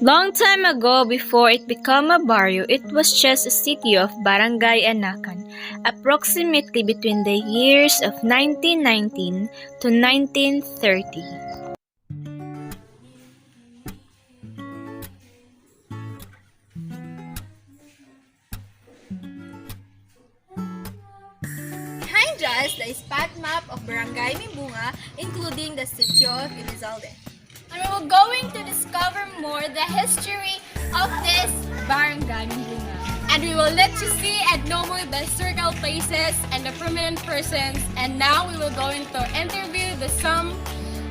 Long time ago, before it became a barrio, it was just a city of Barangay Anacan, approximately between the years of 1919 to 1930. Behind us, the spot map of Barangay Mimbunga, including the sitio of Elizalde. And we will going to discover more the history of this Barangay Mimbunga. And we will let you see and know more the historical places and the prominent persons. And now we will going to interview the some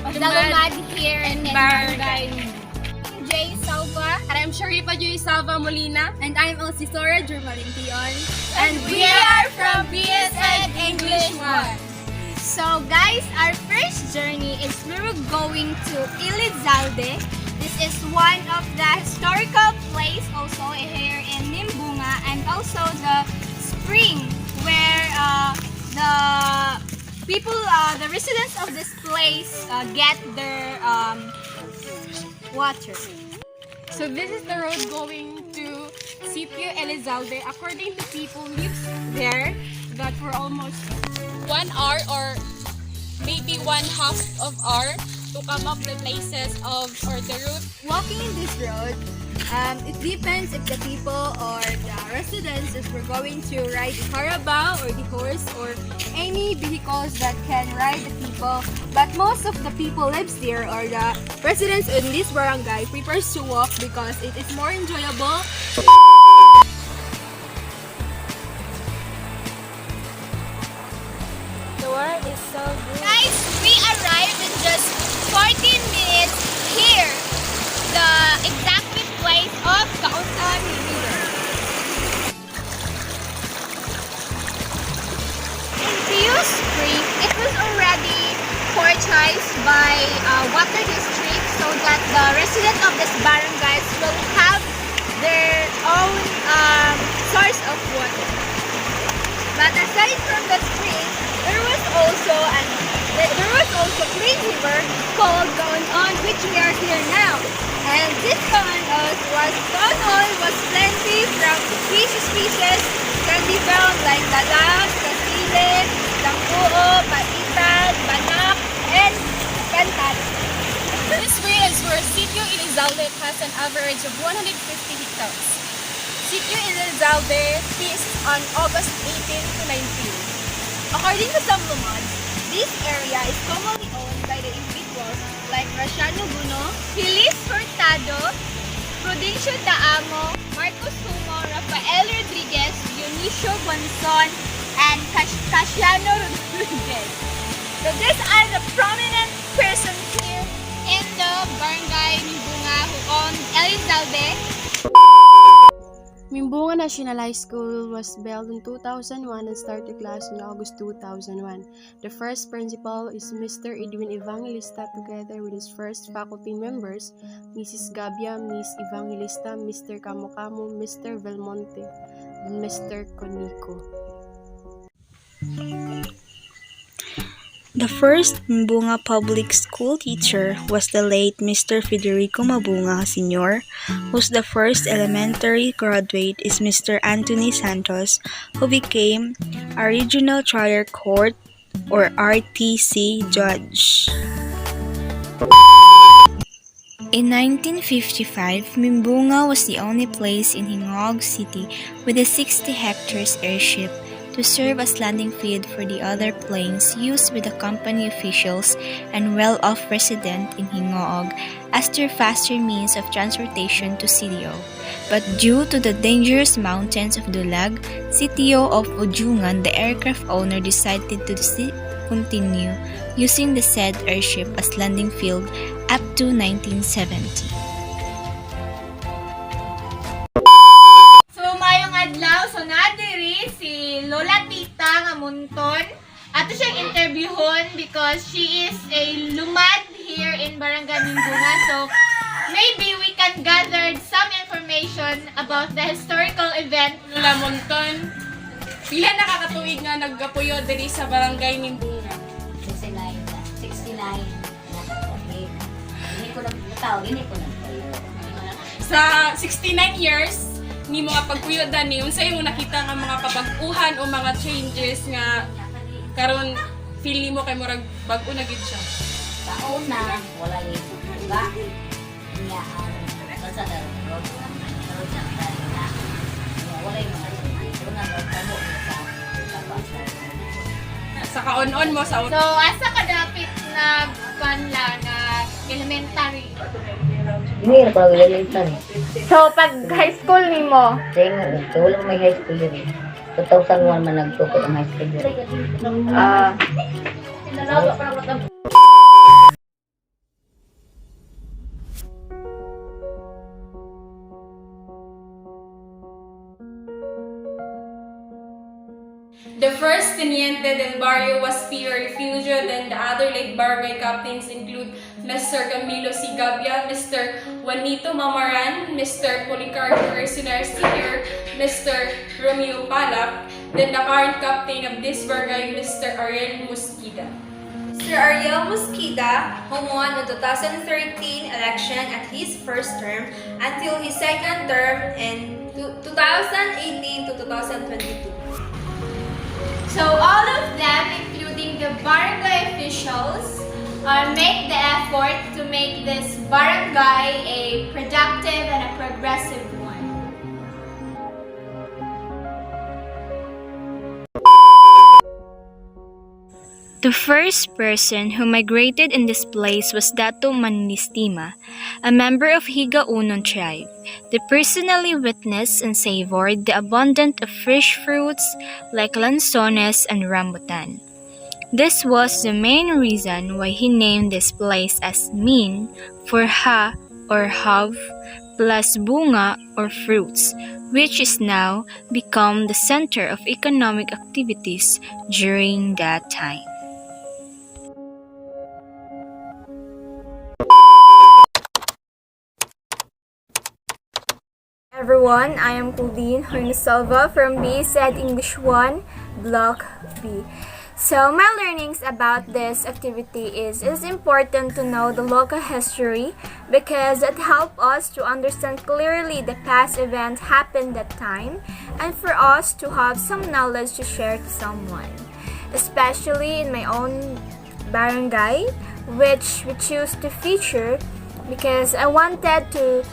of the lumad here in Barangay Mimbunga. Jay Salva, and I'm Sharifa Joy Salva Molina, and I'm Elsisora Jermaline Tion, and we are from BSN English 1. So guys, our first journey is we were going to Elizalde. This is one of the historical place also here in Mimbunga, and also the spring where the people, the residents of this place get their water. So this is the road going to Sitio Elizalde. According to people lives there, that for almost 1 hour or maybe 1/2 of hour to come up the places of or the route. Walking in this road, it depends if the people or the residents if we're going to ride the carabao or the horse or any vehicles that can ride the people. But most of the people lives there or the residents in this barangay prefers to walk because it is more enjoyable. The water is so good. Guys, we arrived in just 14 minutes here. The exact place of Kausan River. In Pio Spring, it was already purchased by Water District so that the residents of this barangays will have their own source of water. But aside from the spring, there was also Green River called Gaon which we are here now. And this Gaon was plenty from species can be found like dalag, kasile, langkuo, paitan, banak, and kantan. This way is where Sitio Elizalde has an average of 150 hectares. Sitio Elizalde feasts on August 18 to 19. According to some lumads, this area is commonly owned by the individuals like Rashano Buno, Feliz Hurtado, Prudencio Daamo, Marcos Humo, Rafael Rodriguez, Dionisio Bonson, and Casiano Rodriguez. So these are the prominent persons here in the Barangay Mimbunga who own Elizalde. Mimbunga National High School was built in 2001 and started class in August 2001. The first principal is Mr. Edwin Evangelista together with his first faculty members, Mrs. Gabia, Miss Evangelista, Mr. Camocamo, Mr. Belmonte, and Mr. Conico. The first Mimbunga public school teacher was the late Mr. Federico Mabunga Sr., whose the first elementary graduate is Mr. Anthony Santos, who became a regional trial court or RTC judge. In 1955, Mimbunga was the only place in Hingog City with a 60 hectares airship to serve as landing field for the other planes used by the company officials and well-off residents in Hingoog as their faster means of transportation to Sitio. But due to the dangerous mountains of Dulag, Sitio of Ujungan, the aircraft owner decided to continue using the said airship as landing field up to 1970. So nadiri si Lola Tita nga Munton. Ato siyang interviewon because she is a lumad here in Barangay Mimbunga. So maybe we can gather some information about the historical event. Lola Munton, pila nakakatuig nga naggapuyo diri sa Barangay Mimbunga? 69. Okay. Hindi ko nagtaw, hindi ko nagtayo. Sa 69 years, ni mga pagpuyo dani, unsay mo nakita nga mga kabag-uhan o mga changes nga karon feel nimo kay murag bag-o na gid siya. Sa una, wala yung iba. Niya ang kasada ro. Wala yung mga una tamo sa kapatid. Sa kaon-on mo sa So, asa ka dapit na kanla na elementary? Hindi na pala elementary. So, pag high school nimo, So, wala may high school yun. 2001 man nagtukot ang high school yun. The first Teniente del Barrio was Pio Refugio, then the other late barangay captains include Mr. Camilo Sigabia, Mr. Juanito Mamaran, Mr. Policarpo Resioner Sr., Mr. Romeo Palak, then the current captain of this barangay, Mr. Ariel Mosquida. Mr. Ariel Mosquida, who won the 2013 election at his first term until his second term in 2018 to 2022. so all of them, including the barangay officials, make the effort to make this barangay a productive and a progressive one. The first person who migrated in this place was Dato Manistima, a member of Higa Unon tribe. They personally witnessed and savored the abundance of fresh fruits like lanzones and rambutan. This was the main reason why he named this place as Min for ha or have plus bunga or fruits, which is now become the center of economic activities during that time. Everyone, I am Claudine Hornasalva from BSED English 1, Block B. So my learnings about this activity is important to know the local history because it helps us to understand clearly the past events happened that time and for us to have some knowledge to share to someone. Especially in my own barangay, which we choose to feature because I wanted to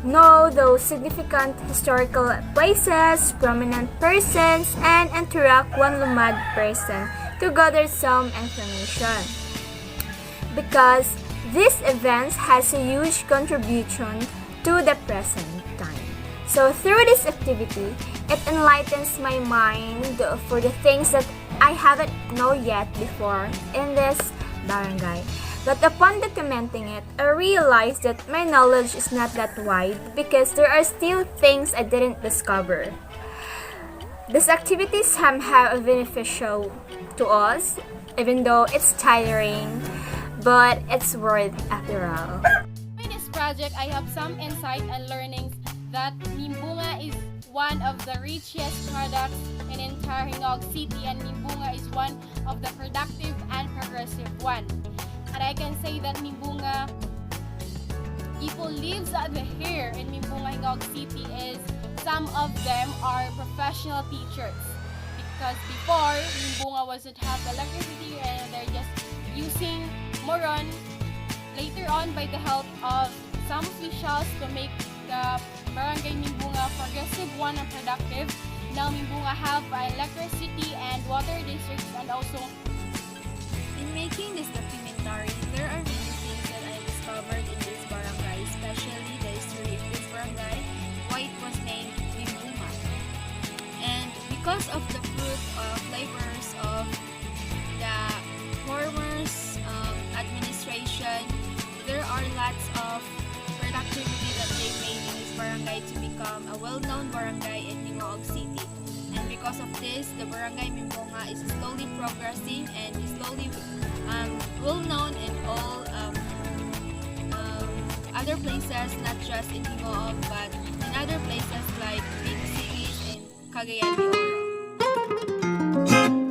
know those significant historical places, prominent persons, and interact one lumad person to gather some information. Because these events has a huge contribution to the present time. So through this activity, it enlightens my mind for the things that I haven't known yet before in this barangay. But upon documenting it, I realized that my knowledge is not that wide because there are still things I didn't discover. These activities somehow are beneficial to us, even though it's tiring, but it's worth it after all. In this project, I have some insight and learnings that Nimbunga is one of the richest products in entire Hingog City, and Nimbunga is one of the productive and progressive one. And I can say that Nimbunga, people lives here in Nimbunga, Hingog City is some of them are professional teachers. Because before, Nimbunga wasn't have electricity and they're just using moron. Later on, by the help of some officials to make the barangay Nimbunga progressive one and productive, now Nimbunga have electricity and water districts, and also in making this documentary, there are many things that I discovered in this barangay, especially the history of this barangay, why it was named Nimbunga. And because of the fruit of labors of the farmers, administration, there are lots of productivity that they made in this barangay to become a well-known barangay in Hingog City. And because of this, the barangay Nimbunga is slowly progressing and is slowly well-known in all other places, not just in Hingog, but in other places like big cities in Cagayan de Oro.